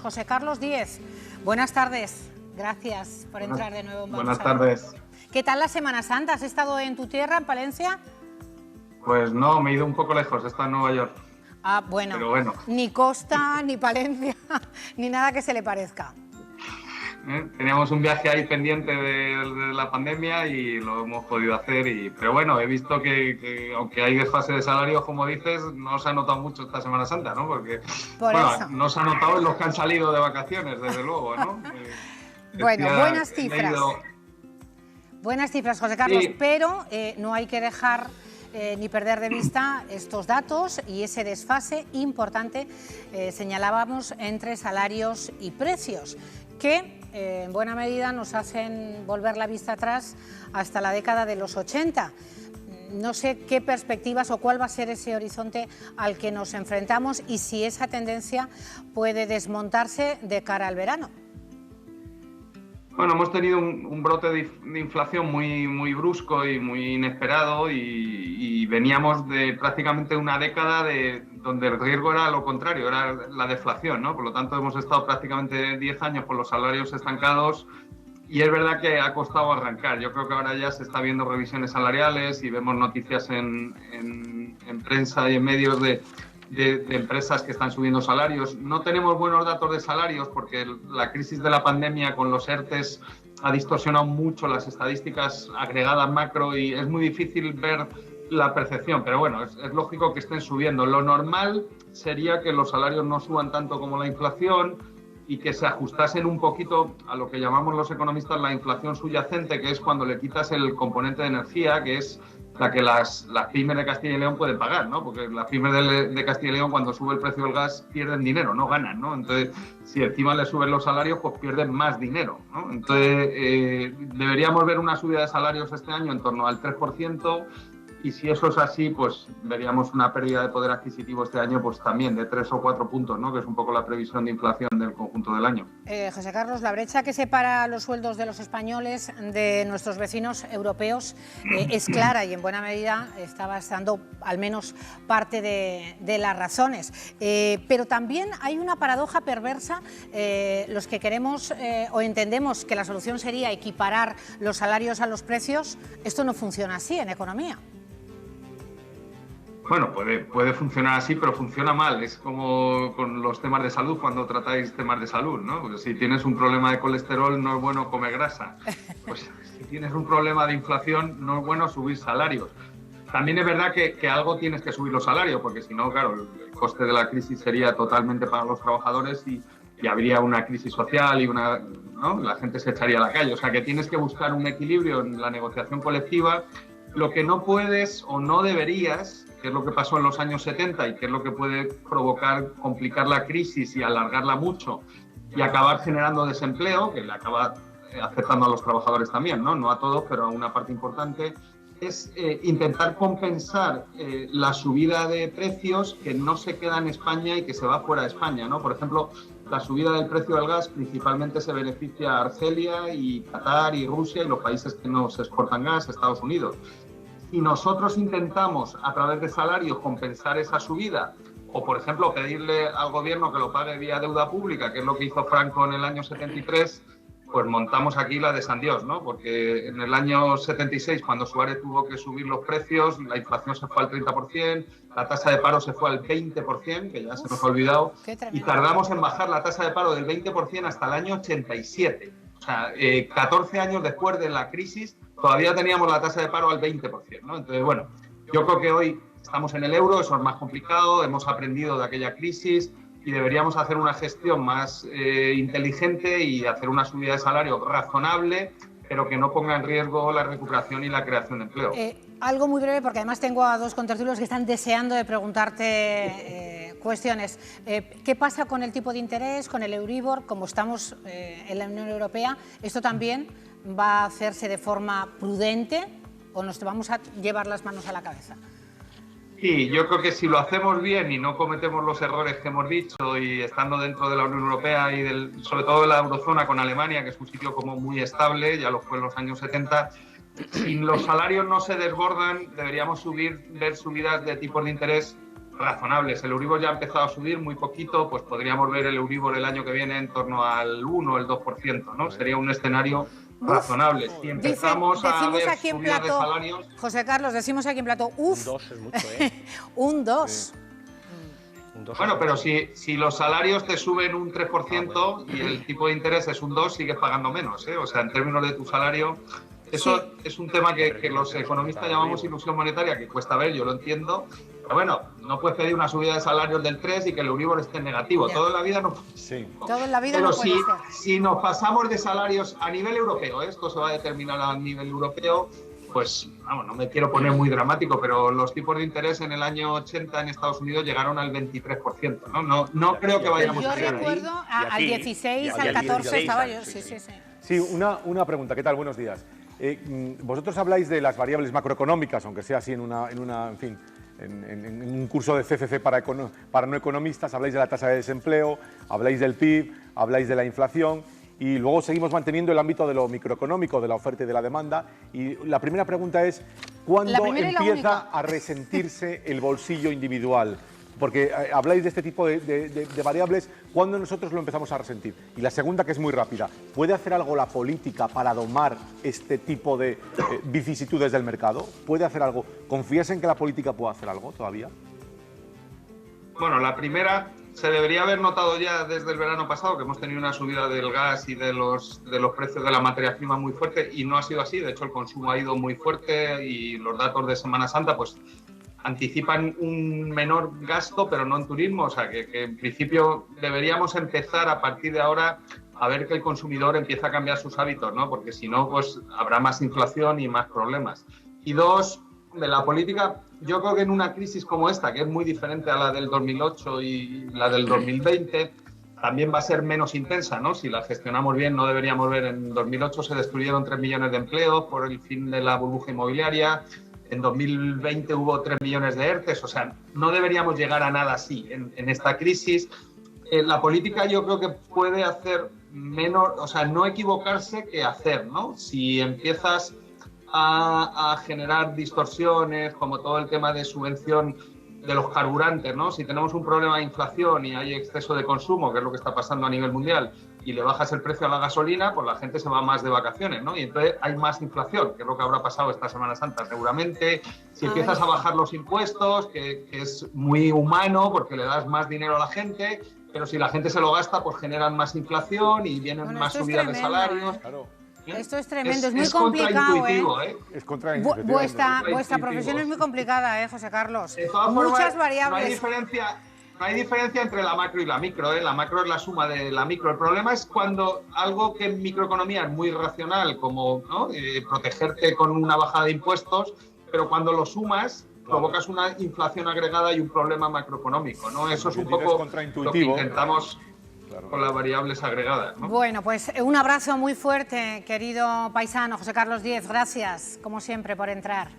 José Carlos Díez. Buenas tardes. Gracias por entrar de nuevo en Vamos Buenas tardes. ¿Qué tal la Semana Santa? ¿Has estado en tu tierra, en Palencia? Pues no, me he ido un poco lejos, he estado en Nueva York. Ah, bueno, Pero bueno. Ni Costa, ni Palencia, ni nada que se le parezca. Teníamos un viaje ahí pendiente de la pandemia y lo hemos podido hacer. Pero bueno, he visto que aunque hay desfase de salarios, como dices, no se ha notado mucho esta Semana Santa, ¿no? Porque no se ha notado en los que han salido de vacaciones, desde luego, ¿no? Bueno, buenas cifras. Buenas cifras, José Carlos, sí. Pero no hay que dejar ni perder de vista estos datos y ese desfase importante, señalábamos, entre salarios y precios, que en buena medida nos hacen volver la vista atrás hasta la década de los 80. No sé qué perspectivas o cuál va a ser ese horizonte al que nos enfrentamos y si esa tendencia puede desmontarse de cara al verano. Bueno, hemos tenido un brote de inflación muy brusco y muy inesperado y veníamos de prácticamente una década donde el riesgo era lo contrario, era la deflación, ¿no? Por lo tanto, hemos estado prácticamente 10 años con los salarios estancados y es verdad que ha costado arrancar. Yo creo que ahora ya se está viendo revisiones salariales y vemos noticias en prensa y en medios de empresas que están subiendo salarios. No tenemos buenos datos de salarios porque la crisis de la pandemia con los ERTEs ha distorsionado mucho las estadísticas agregadas macro y es muy difícil ver la percepción, pero bueno, es lógico que estén subiendo. Lo normal sería que los salarios no suban tanto como la inflación y que se ajustasen un poquito a lo que llamamos los economistas la inflación subyacente, que es cuando le quitas el componente de energía, que es la que las pymes de Castilla y León pueden pagar, ¿no? Porque las pymes de Castilla y León, cuando sube el precio del gas, pierden dinero, no ganan, ¿no? Entonces, si encima le suben los salarios, pues pierden más dinero, ¿no? Entonces, deberíamos ver una subida de salarios este año en torno al 3%, y si eso es así, pues veríamos una pérdida de poder adquisitivo este año, pues también de 3 o 4 puntos, ¿no? Que es un poco la previsión de inflación del conjunto del año. José Carlos, la brecha que separa los sueldos de los españoles de nuestros vecinos europeos es clara y en buena medida está bastando al menos parte de las razones. Pero también hay una paradoja perversa, los que queremos o entendemos que la solución sería equiparar los salarios a los precios, esto no funciona así en economía. Bueno, puede funcionar así, pero funciona mal. Es como con los temas de salud, cuando tratáis temas de salud, ¿no? Pues si tienes un problema de colesterol, no es bueno comer grasa. Pues si tienes un problema de inflación, no es bueno subir salarios. También es verdad que algo tienes que subir los salarios, porque si no, claro, el coste de la crisis sería totalmente para los trabajadores y habría una crisis social y ¿no? La gente se echaría a la calle. O sea, que tienes que buscar un equilibrio en la negociación colectiva. Lo que no puedes o no deberías, que es lo que pasó en los años 70 y que es lo que puede complicar la crisis y alargarla mucho y acabar generando desempleo, que le acaba afectando a los trabajadores también, no a todos, pero a una parte importante, es intentar compensar la subida de precios que no se queda en España y que se va fuera de España, ¿no? Por ejemplo, la subida del precio del gas principalmente se beneficia a Argelia y Qatar y Rusia y los países que nos exportan gas, Estados Unidos. Si nosotros intentamos a través de salarios compensar esa subida o, por ejemplo, pedirle al gobierno que lo pague vía deuda pública, que es lo que hizo Franco en el año 73, pues montamos aquí la de San Dios, ¿no? Porque en el año 76, cuando Suárez tuvo que subir los precios, la inflación se fue al 30%, la tasa de paro se fue al 20%, que ya se nos ha olvidado, y tardamos en bajar la tasa de paro del 20% hasta el año 87. O sea, 14 años después de la crisis, todavía teníamos la tasa de paro al 20%, ¿no? Entonces, bueno, yo creo que hoy estamos en el euro, eso es más complicado, hemos aprendido de aquella crisis y deberíamos hacer una gestión más inteligente y hacer una subida de salario razonable, pero que no ponga en riesgo la recuperación y la creación de empleo. Algo muy breve, porque además tengo a dos contertulios que están deseando de preguntarte cuestiones. ¿Qué pasa con el tipo de interés, con el Euribor? Como estamos en la Unión Europea, ¿esto también va a hacerse de forma prudente o nos vamos a llevar las manos a la cabeza? Sí, yo creo que si lo hacemos bien y no cometemos los errores que hemos dicho y estando dentro de la Unión Europea y sobre todo de la eurozona con Alemania, que es un sitio como muy estable, ya lo fue en los años 70, si los salarios no se desbordan, deberíamos ver subidas de tipos de interés razonables. El Euribor ya ha empezado a subir muy poquito, pues podríamos ver el Euribor el año que viene en torno al 1 o el 2%, ¿no? Sería un escenario razonable. Si empezamos a ver subidas de salarios... José Carlos, decimos aquí en plato, uf. Un 2 es mucho, ¿eh? Un 2. Sí. Bueno, pero si los salarios te suben un 3% y el tipo de interés es un 2, sigues pagando menos, ¿eh? O sea, en términos de tu salario, eso es un tema que los economistas llamamos ilusión monetaria, que cuesta ver, yo lo entiendo. Pero bueno, no puedes pedir una subida de salarios del 3 y que el Euribor esté negativo. Todo en la vida no. Sí. Todo en la vida pero no puede ser. Si nos pasamos de salarios a nivel europeo, esto se va a determinar a nivel europeo, pues, vamos, no me quiero poner muy dramático, pero los tipos de interés en el año 80 en Estados Unidos llegaron al 23%, ¿no? No creo que vayamos a llegar ahí. Yo recuerdo al 16, al 14 estaba yo, sí. Sí, una pregunta, ¿qué tal? Buenos días. Vosotros habláis de las variables macroeconómicas, aunque sea así en un curso de CCC para no economistas, habláis de la tasa de desempleo, habláis del PIB, habláis de la inflación, y luego seguimos manteniendo el ámbito de lo microeconómico, de la oferta y de la demanda. Y la primera pregunta es, ¿cuándo empieza a resentirse el bolsillo individual? Porque habláis de este tipo de variables, ¿cuándo nosotros lo empezamos a resentir? Y la segunda, que es muy rápida, ¿puede hacer algo la política para domar este tipo de vicisitudes del mercado? ¿Puede hacer algo? ¿Confías en que la política pueda hacer algo todavía? Bueno, la primera se debería haber notado ya desde el verano pasado, que hemos tenido una subida del gas y de los precios de la materia prima muy fuerte, y no ha sido así. De hecho, el consumo ha ido muy fuerte y los datos de Semana Santa pues anticipan un menor gasto, pero no en turismo. O sea, que en principio deberíamos empezar a partir de ahora a ver que el consumidor empieza a cambiar sus hábitos, ¿no? Porque si no, pues habrá más inflación y más problemas. Y dos, de la política, yo creo que en una crisis como esta, que es muy diferente a la del 2008 y la del 2020, también va a ser menos intensa, ¿no? Si la gestionamos bien, no deberíamos ver. En 2008 se destruyeron 3 millones de empleos por el fin de la burbuja inmobiliaria. En 2020 hubo 3 millones de ERTEs. O sea, no deberíamos llegar a nada así en esta crisis. La política yo creo que puede hacer menos, o sea, no equivocarse que hacer, ¿no? Si empiezas a generar distorsiones, como todo el tema de subvención de los carburantes, ¿no? Si tenemos un problema de inflación y hay exceso de consumo, que es lo que está pasando a nivel mundial, y le bajas el precio a la gasolina, pues la gente se va más de vacaciones, ¿no? Y entonces hay más inflación, que es lo que habrá pasado esta Semana Santa seguramente. Si empiezas a bajar los impuestos, que es muy humano porque le das más dinero a la gente, pero si la gente se lo gasta, pues generan más inflación y vienen más subidas de salarios. Claro. Esto es tremendo, es muy complicado, ¿eh? Es contraintuitivo. Vuestra profesión es muy complicada, José Carlos. De todas Muchas formas, variables. No hay diferencia entre la macro y la micro, ¿eh? La macro es la suma de la micro. El problema es cuando algo que en microeconomía es muy racional, como, ¿no? Protegerte con una bajada de impuestos, pero cuando lo sumas, provocas una inflación agregada y un problema macroeconómico, ¿no? Eso es un poco lo que intentamos con las variables agregadas, ¿no? Bueno, pues un abrazo muy fuerte, querido paisano José Carlos Díez. Gracias, como siempre, por entrar.